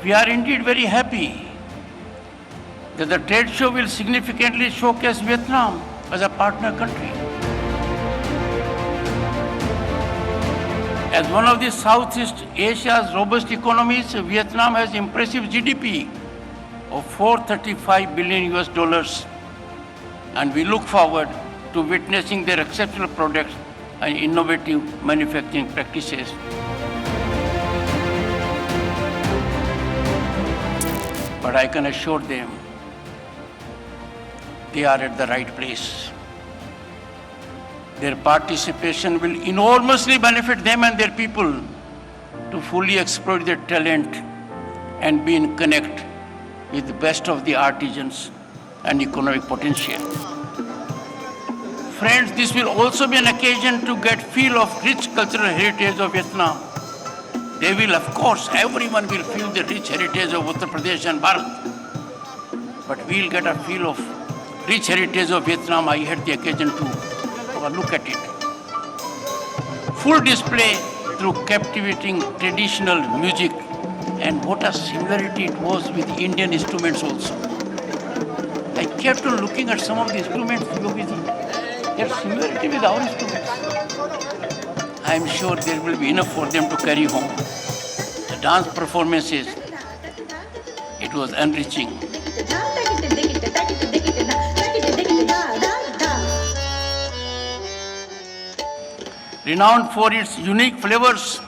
We are indeed very happy that the trade show will significantly showcase Vietnam as a partner country. As one of the Southeast Asia's robust economies, Vietnam has impressive GDP of $435 billion US, and we look forward to witnessing their exceptional products and innovative manufacturing practices. But I can assure them they are at the right place. Their participation will enormously benefit them and their people to fully exploit their talent and be in connect with the best of the artisans and economic potential. Friends, this will also be an occasion to get feel of rich cultural heritage of Vietnam. They will, of course, everyone will feel the rich heritage of Uttar Pradesh and Bharat. But we'll get a feel of rich heritage of Vietnam. I had the occasion to look at it. Full display through captivating traditional music, and what a similarity it was with Indian instruments also. I kept on looking at some of the instruments, their similarity with our instruments. I am sure there will be enough for them to carry home. The dance performances, it was enriching. Renowned for its unique flavors.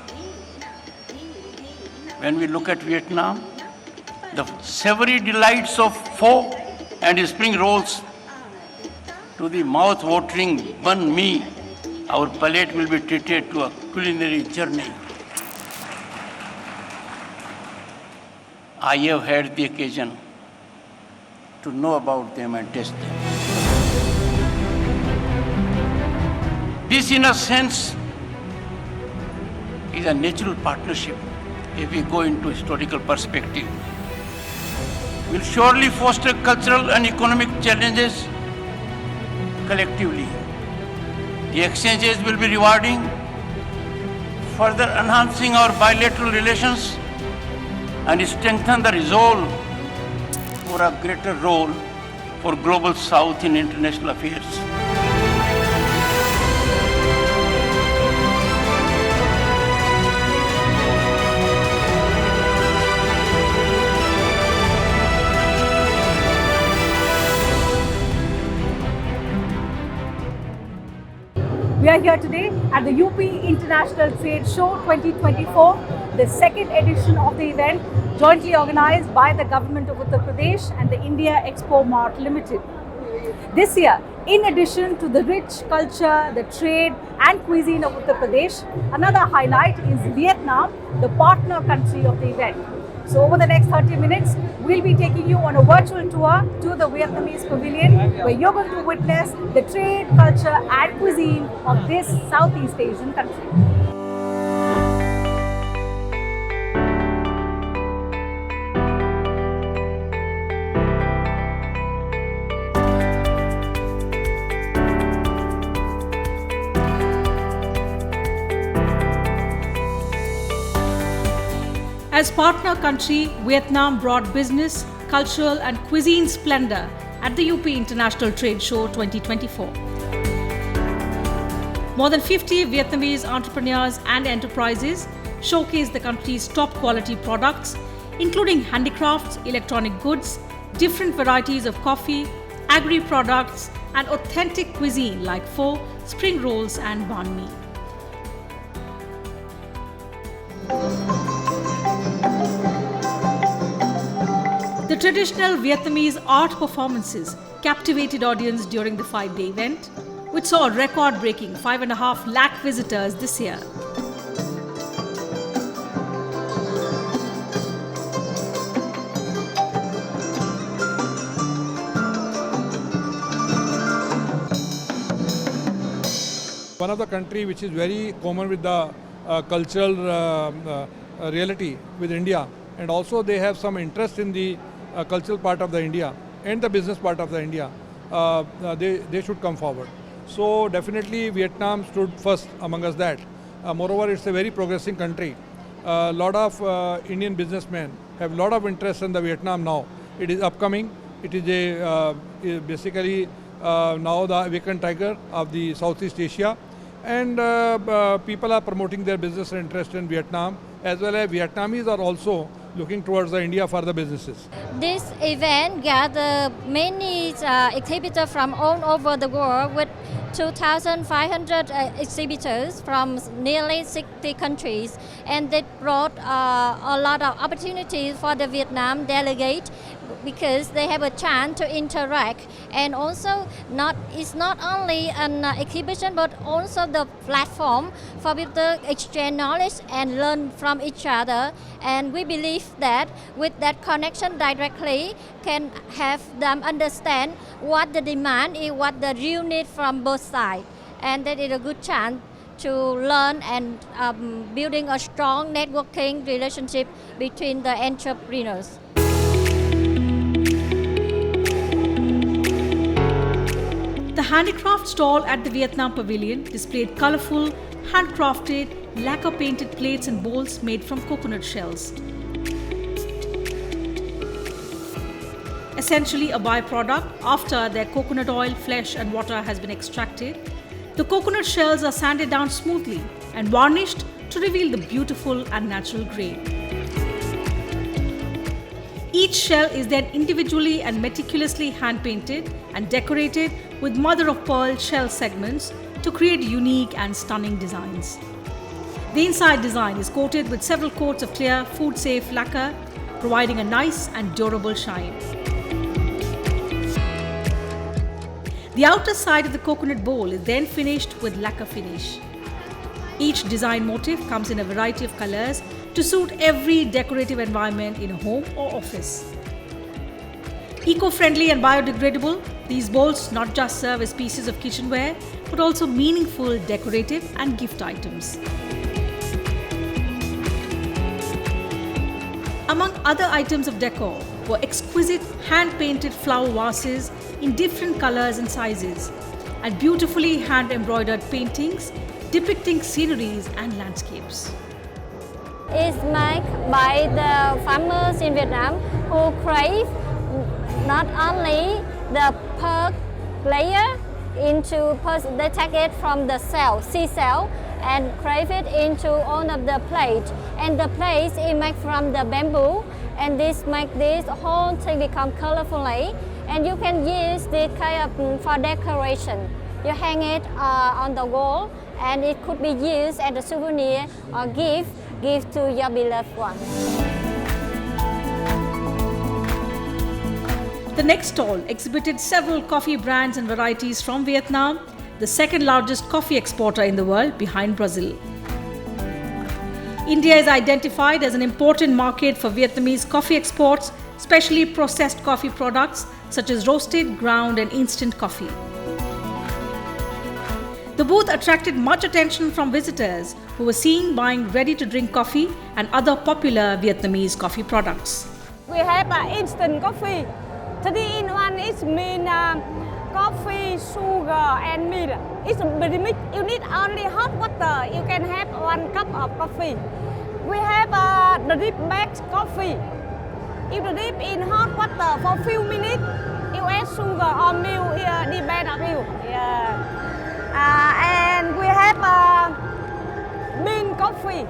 When we look at Vietnam, the savory delights of pho and spring rolls to the mouth-watering banh mi, our palate will be treated to a culinary journey. I have had the occasion to know about them and taste them. This, in a sense, is a natural partnership if we go into historical perspective. Will surely foster cultural and economic challenges collectively. The exchanges will be rewarding, further enhancing our bilateral relations and strengthen the resolve for a greater role for Global South in international affairs. We are here today at the UP International Trade Show 2024, the second edition of the event, jointly organized by the Government of Uttar Pradesh and the India Expo Mart Limited. This year, in addition to the rich culture, the trade and cuisine of Uttar Pradesh, another highlight is Vietnam, the partner country of the event. So over the next 30 minutes, we'll be taking you on a virtual tour to the Vietnamese pavilion, where you're going to witness the trade, culture and cuisine of this Southeast Asian country. As partner country, Vietnam brought business, cultural and cuisine splendour at the UP International Trade Show 2024. More than 50 Vietnamese entrepreneurs and enterprises showcased the country's top quality products, including handicrafts, electronic goods, different varieties of coffee, agri-products and authentic cuisine like pho, spring rolls and banh mi. The traditional Vietnamese art performances captivated audience during the 5-day event, which saw a record-breaking 5.5 lakh visitors this year. One of the country which is very common with the cultural reality with India, and also they have some interest in the cultural part of the India and the business part of the India, they should come forward. So definitely Vietnam stood first among us that. Moreover, it's a very progressing country. A lot of Indian businessmen have a lot of interest in the Vietnam now. It is upcoming. It is basically now the awakened tiger of the Southeast Asia, and people are promoting their business and interest in Vietnam, as well as Vietnamese are also looking towards the India for the businesses. This event gathered many exhibitors from all over the world with 2,500 exhibitors from nearly 60 countries, and they brought a lot of opportunities for the Vietnam delegate because they have a chance to interact, and also it's not only an exhibition but also the platform for people to exchange knowledge and learn from each other. And we believe that with that connection directly can have them understand what the demand is, what the real need from both sides, and that is a good chance to learn and building a strong networking relationship between the entrepreneurs. The handicraft stall at the Vietnam Pavilion displayed colorful, handcrafted, lacquer-painted plates and bowls made from coconut shells. Essentially a byproduct after their coconut oil, flesh and water has been extracted, the coconut shells are sanded down smoothly and varnished to reveal the beautiful and natural grain. Each shell is then individually and meticulously hand-painted and decorated with mother-of-pearl shell segments to create unique and stunning designs. The inside design is coated with several coats of clear, food-safe lacquer, providing a nice and durable shine. The outer side of the coconut bowl is then finished with lacquer finish. Each design motif comes in a variety of colors to suit every decorative environment in a home or office. Eco-friendly and biodegradable, these bowls not just serve as pieces of kitchenware but also meaningful decorative and gift items. Among other items of decor were exquisite hand-painted flower vases in different colors and sizes, and beautifully hand-embroidered paintings depicting sceneries and landscapes. It's made by the farmers in Vietnam who crave not only the pearl layer they take it from the seed cell and crave it into one of the plates, and the plates is made from the bamboo, and this make this whole thing become colorfully, and you can use this kind of for decoration. You hang it on the wall, and it could be used as a souvenir or gift to your beloved one. The next stall exhibited several coffee brands and varieties from Vietnam, the second largest coffee exporter in the world behind Brazil. India is identified as an important market for Vietnamese coffee exports, especially processed coffee products such as roasted, ground and instant coffee. The booth attracted much attention from visitors who were seen buying ready-to-drink coffee and other popular Vietnamese coffee products. We have instant coffee. 3-in-1 is mean coffee, sugar and milk. It's very mix. You need only hot water. You can have 1 cup of coffee. We have the drip bags coffee. If you dip in hot water for a few minutes, you add sugar or milk here, depend on you. Yeah. And we have bean coffee.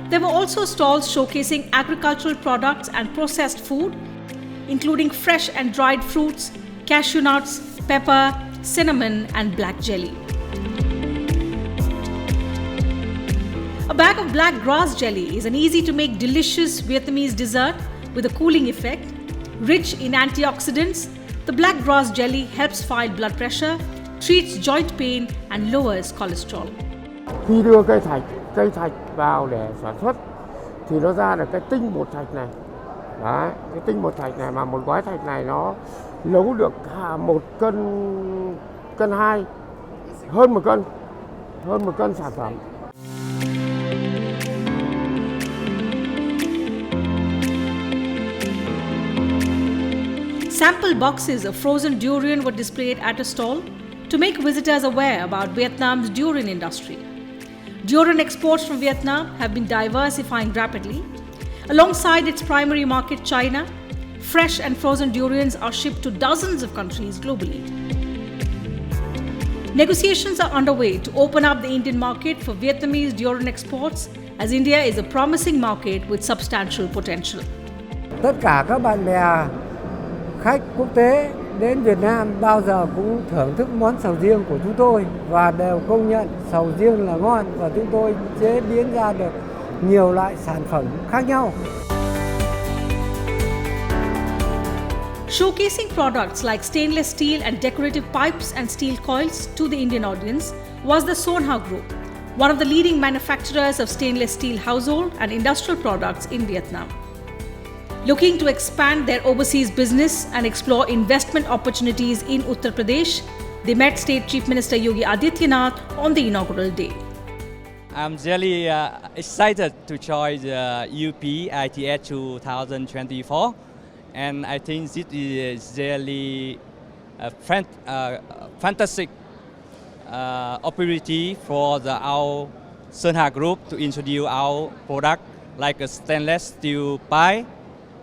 There were also stalls showcasing agricultural products and processed food, including fresh and dried fruits, cashew nuts, pepper, cinnamon and black jelly. A bag of black grass jelly is an easy-to-make delicious Vietnamese dessert with a cooling effect. Rich in antioxidants, the black grass jelly helps fight blood pressure, treats joint pain and lowers cholesterol. Khi đưa cây thạch vào để sản xuất thì nó ra được cái tinh bột thạch này. Đấy, cái tinh bột thạch này mà một gói thạch này nó nấu được cả 1 cân 2, hơn 1 cân sản phẩm. Sample boxes of frozen durian were displayed at a stall to to make visitors aware about Vietnam's durian industry. Durian exports from Vietnam have been diversifying rapidly. Alongside its primary market, China, fresh and frozen durians are shipped to dozens of countries globally. Negotiations are underway to open up the Indian market for Vietnamese durian exports, as India is a promising market with substantial potential. Tất cả các bạn bè khách quốc tế đến Việt Nam bao giờ cũng thưởng thức món sầu riêng của chúng tôi và đều công nhận sầu riêng là ngon, và chúng tôi chế biến ra được nhiều loại sản phẩm khác nhau. Showcasing products like stainless steel and decorative pipes and steel coils to the Indian audience was the Sonha Group, one of the leading manufacturers of stainless steel household and industrial products in Vietnam. Looking to expand their overseas business and explore investment opportunities in Uttar Pradesh, they met State Chief Minister Yogi Adityanath on the inaugural day. I'm really excited to join the UP ITS 2024, and I think this is really a fantastic opportunity for our Sonha Group to introduce our product like a stainless steel pipe,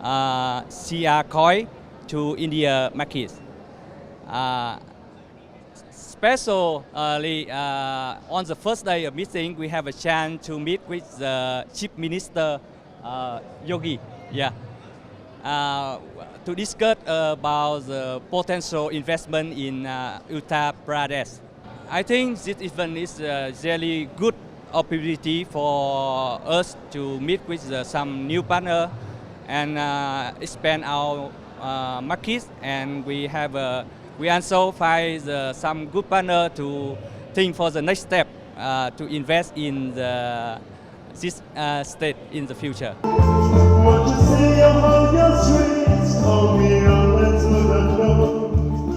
CR coil to India market. Especially on the first day of meeting, we have a chance to meet with the Chief Minister Yogi, to discuss about the potential investment in Uttar Pradesh. I think this event is a really good opportunity for us to meet with some new partner and expand our market, and we also find some good partner to think for the next step to invest in this state in the future.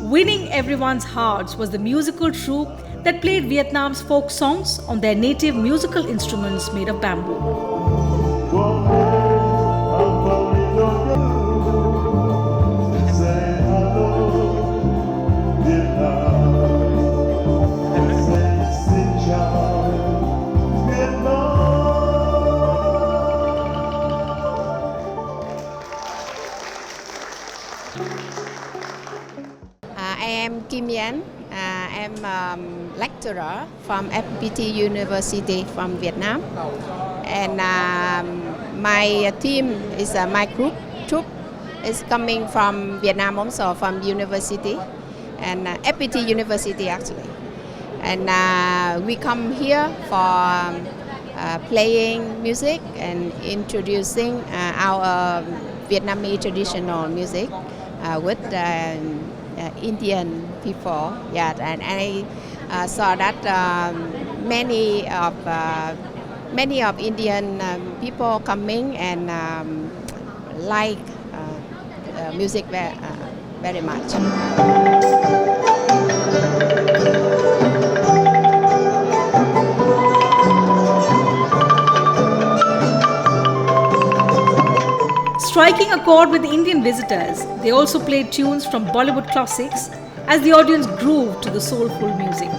Winning everyone's hearts was the musical troupe that played Vietnam's folk songs on their native musical instruments made of bamboo. I am Kim Yan. I am lecturer from FPT University from Vietnam, and my team is my troupe is coming from Vietnam also, from university, and FPT University actually, and we come here for playing music and introducing our Vietnamese traditional music with Indian people. Yeah, and I saw that many of Indian people coming and like music very much. Striking a chord with the Indian visitors, they also played tunes from Bollywood classics as the audience grooved to the soulful music.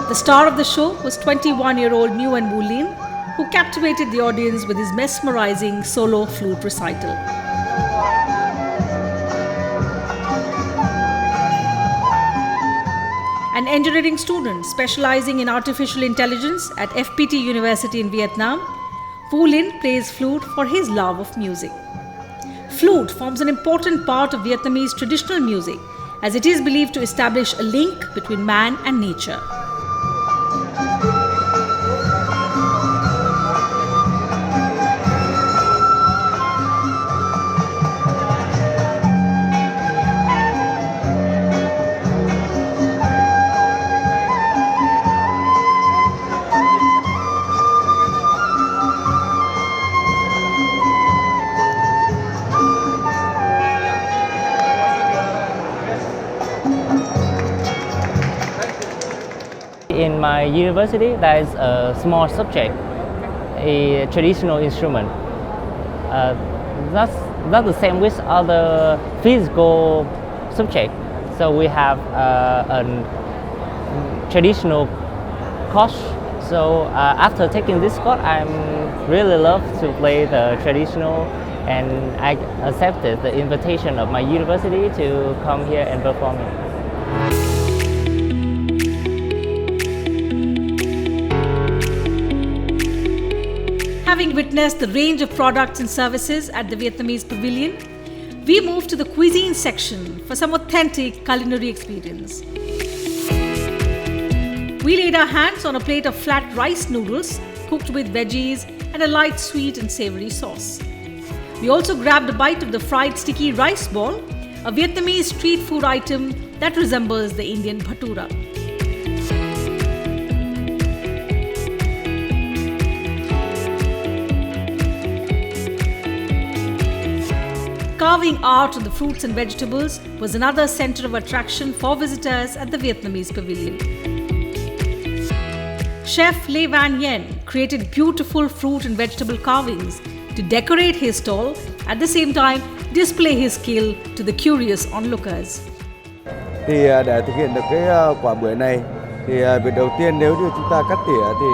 The star of the show was 21-year-old Nguyen Vu Lin, who captivated the audience with his mesmerizing solo flute recital. An engineering student specializing in artificial intelligence at FPT University in Vietnam, Pulin plays flute for his love of music. Flute forms an important part of Vietnamese traditional music as it is believed to establish a link between man and nature. In my university, there is a small subject, a traditional instrument. That's not the same with other physical subject. So we have a traditional course. So after taking this course, I'm really love to play the traditional, and I accepted the invitation of my university to come here and perform it. Having witnessed the range of products and services at the Vietnamese pavilion, we moved to the cuisine section for some authentic culinary experience. We laid our hands on a plate of flat rice noodles cooked with veggies and a light sweet and savory sauce. We also grabbed a bite of the fried sticky rice ball, a Vietnamese street food item that resembles the Indian bhatura. Carving art on the fruits and vegetables was another center of attraction for visitors at the Vietnamese pavilion. Chef Le Van Yen created beautiful fruit and vegetable carvings to decorate his stall, at the same time display his skill to the curious onlookers. Thì để thực hiện được cái quả bưởi này thì việc đầu tiên nếu như chúng ta cắt tỉa thì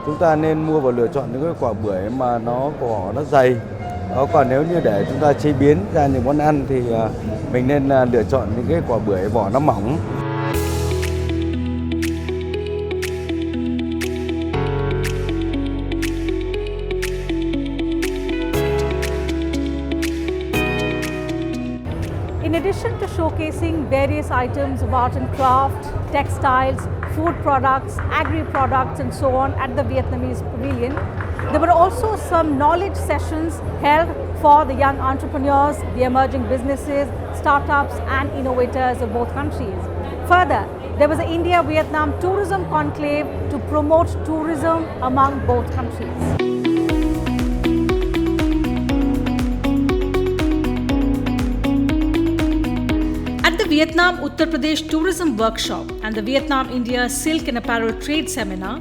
chúng ta nên mua và lựa chọn những cái quả bưởi mà nó vỏ nó dày. Còn nếu như để chúng ta chế biến ra những món ăn thì mình nên lựa chọn những cái quả bưởi vỏ nó mỏng. In addition to showcasing various items of art and craft, textiles, food products, agri-products and so on at the Vietnamese pavilion, there were also some knowledge sessions held for the young entrepreneurs, the emerging businesses, startups and innovators of both countries. Further, there was an India-Vietnam tourism conclave to promote tourism among both countries. At the Vietnam Uttar Pradesh Tourism Workshop and the Vietnam-India Silk and Apparel Trade Seminar,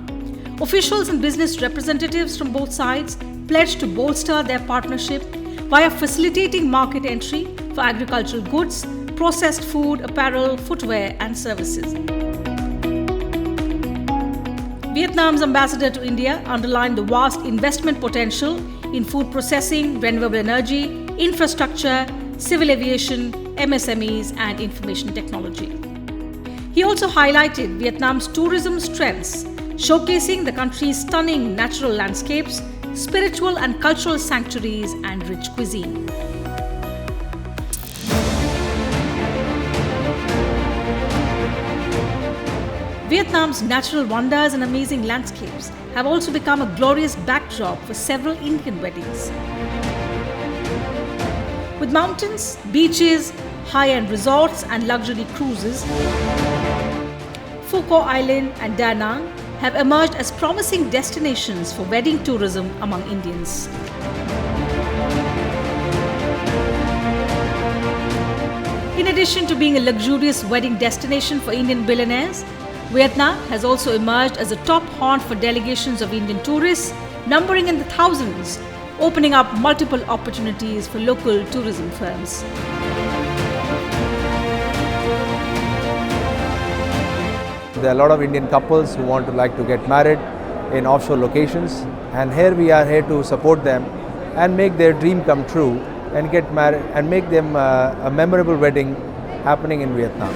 officials and business representatives from both sides pledged to bolster their partnership via facilitating market entry for agricultural goods, processed food, apparel, footwear and services. Vietnam's ambassador to India underlined the vast investment potential in food processing, renewable energy, infrastructure, civil aviation, MSMEs and information technology. He also highlighted Vietnam's tourism strengths, showcasing the country's stunning natural landscapes, spiritual and cultural sanctuaries and rich cuisine. Vietnam's natural wonders and amazing landscapes have also become a glorious backdrop for several Indian weddings. With mountains, beaches, high-end resorts and luxury cruises, Phu Quoc Island and Da Nang have emerged as promising destinations for wedding tourism among Indians. In addition to being a luxurious wedding destination for Indian billionaires, Vietnam has also emerged as a top haunt for delegations of Indian tourists, numbering in the thousands, opening up multiple opportunities for local tourism firms. There are a lot of Indian couples who want to get married in offshore locations, and here we are here to support them and make their dream come true and get married and make them a memorable wedding happening in Vietnam.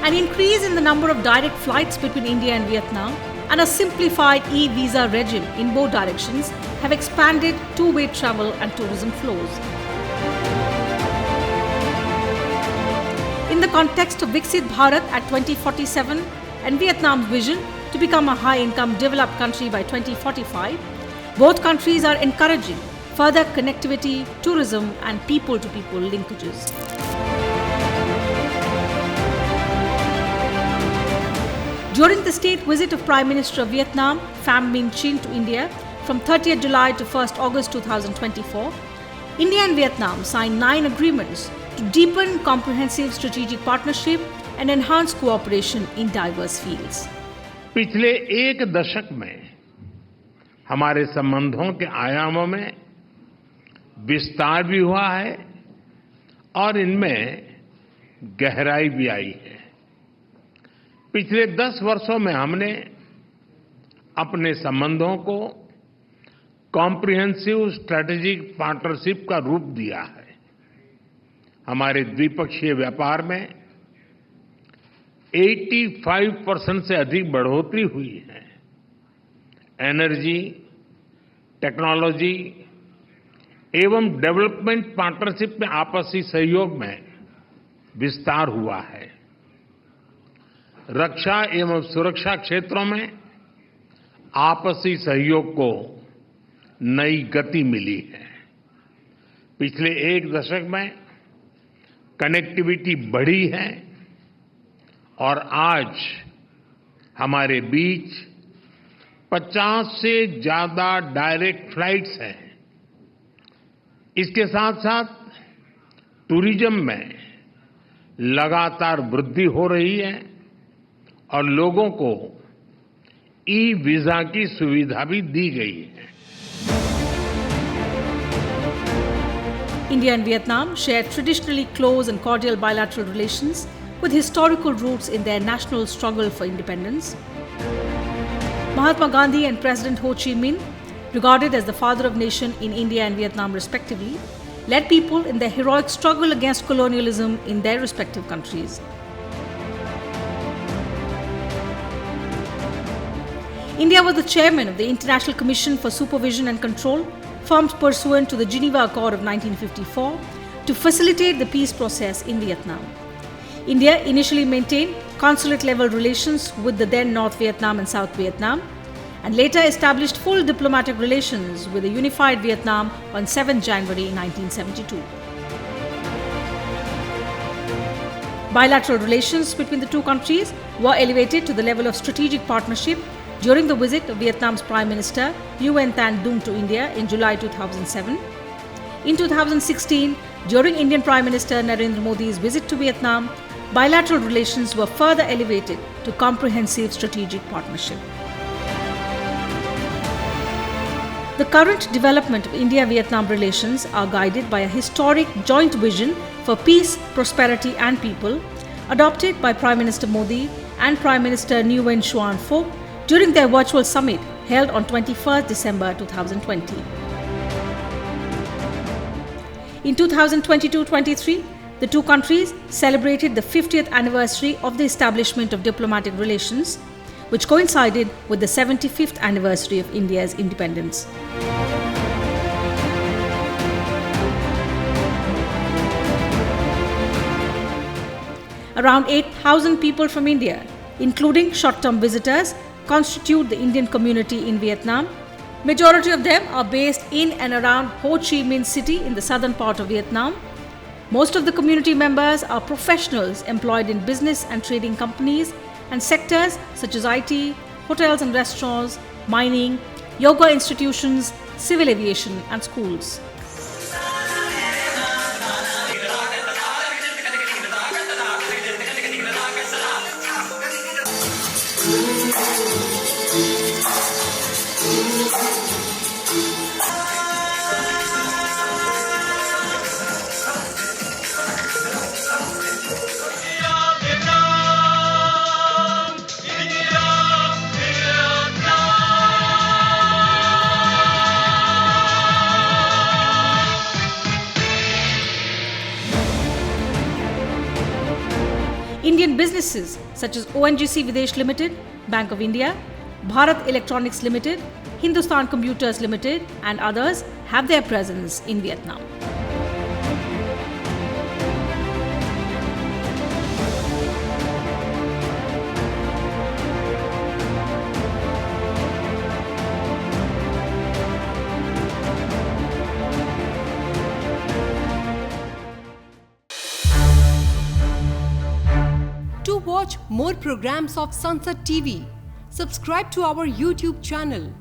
An increase in the number of direct flights between India and Vietnam and a simplified e-visa regime in both directions have expanded two-way travel and tourism flows. In the context of Viksit Bharat at 2047 and Vietnam's vision to become a high-income developed country by 2045, both countries are encouraging further connectivity, tourism and people-to-people linkages. During the state visit of Prime Minister of Vietnam, Pham Minh Chinh to India from 30th July to 1st August 2024, India and Vietnam signed 9 agreements to deepen comprehensive strategic partnership and enhance cooperation in diverse fields. पिछले एक दशक में हमारे संबंधों के आयामों में विस्तार भी हुआ है और इनमें गहराई भी आई है। पिछले 10 वर्षों में हमने अपने संबंधों को कॉम्प्रिहेंसिव स्ट्रेटेजिक पार्टनरशिप का रूप दिया है। हमारे द्विपक्षीय व्यापार में 85% से अधिक बढ़ोतरी हुई है। एनर्जी, टेक्नोलॉजी एवं डेवलपमेंट पार्टनरशिप में आपसी सहयोग में विस्तार हुआ है। रक्षा एवं सुरक्षा क्षेत्रों में आपसी सहयोग को नई गति मिली है। पिछले एक दशक में कनेक्टिविटी बढ़ी है और आज हमारे बीच 50 से ज्यादा डायरेक्ट फ्लाइट्स हैं। इसके साथ साथ टूरिज्म में लगातार वृद्धि हो रही है और लोगों को ई-वीजा की सुविधा भी दी गई है। India and Vietnam share traditionally close and cordial bilateral relations with historical roots in their national struggle for independence. Mahatma Gandhi and President Ho Chi Minh, regarded as the father of nation in India and Vietnam respectively, led people in their heroic struggle against colonialism in their respective countries. India was the chairman of the International Commission for Supervision and Control, formed pursuant to the Geneva Accord of 1954 to facilitate the peace process in Vietnam. India initially maintained consulate-level relations with the then North Vietnam and South Vietnam, and later established full diplomatic relations with a unified Vietnam on 7 January 1972. Bilateral relations between the two countries were elevated to the level of strategic partnership during the visit of Vietnam's Prime Minister Nguyen Thanh Dung to India in July 2007. In 2016, during Indian Prime Minister Narendra Modi's visit to Vietnam, bilateral relations were further elevated to comprehensive strategic partnership. The current development of India-Vietnam relations are guided by a historic joint vision for peace, prosperity and people, adopted by Prime Minister Modi and Prime Minister Nguyen Xuan Phuc during their virtual summit held on 21st December 2020. In 2022-23, the two countries celebrated the 50th anniversary of the establishment of diplomatic relations, which coincided with the 75th anniversary of India's independence. Around 8,000 people from India, including short-term visitors, constitute the Indian community in Vietnam. Majority of them are based in and around Ho Chi Minh City in the southern part of Vietnam. Most of the community members are professionals employed in business and trading companies and sectors such as IT, hotels and restaurants, mining, yoga institutions, civil aviation and schools. Indian businesses such as ONGC Videsh Limited, Bank of India, Bharat Electronics Limited, Hindustan Computers Limited and others have their presence in Vietnam. To watch more programs of Sansad TV, subscribe to our YouTube channel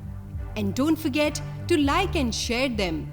and don't forget to like and share them.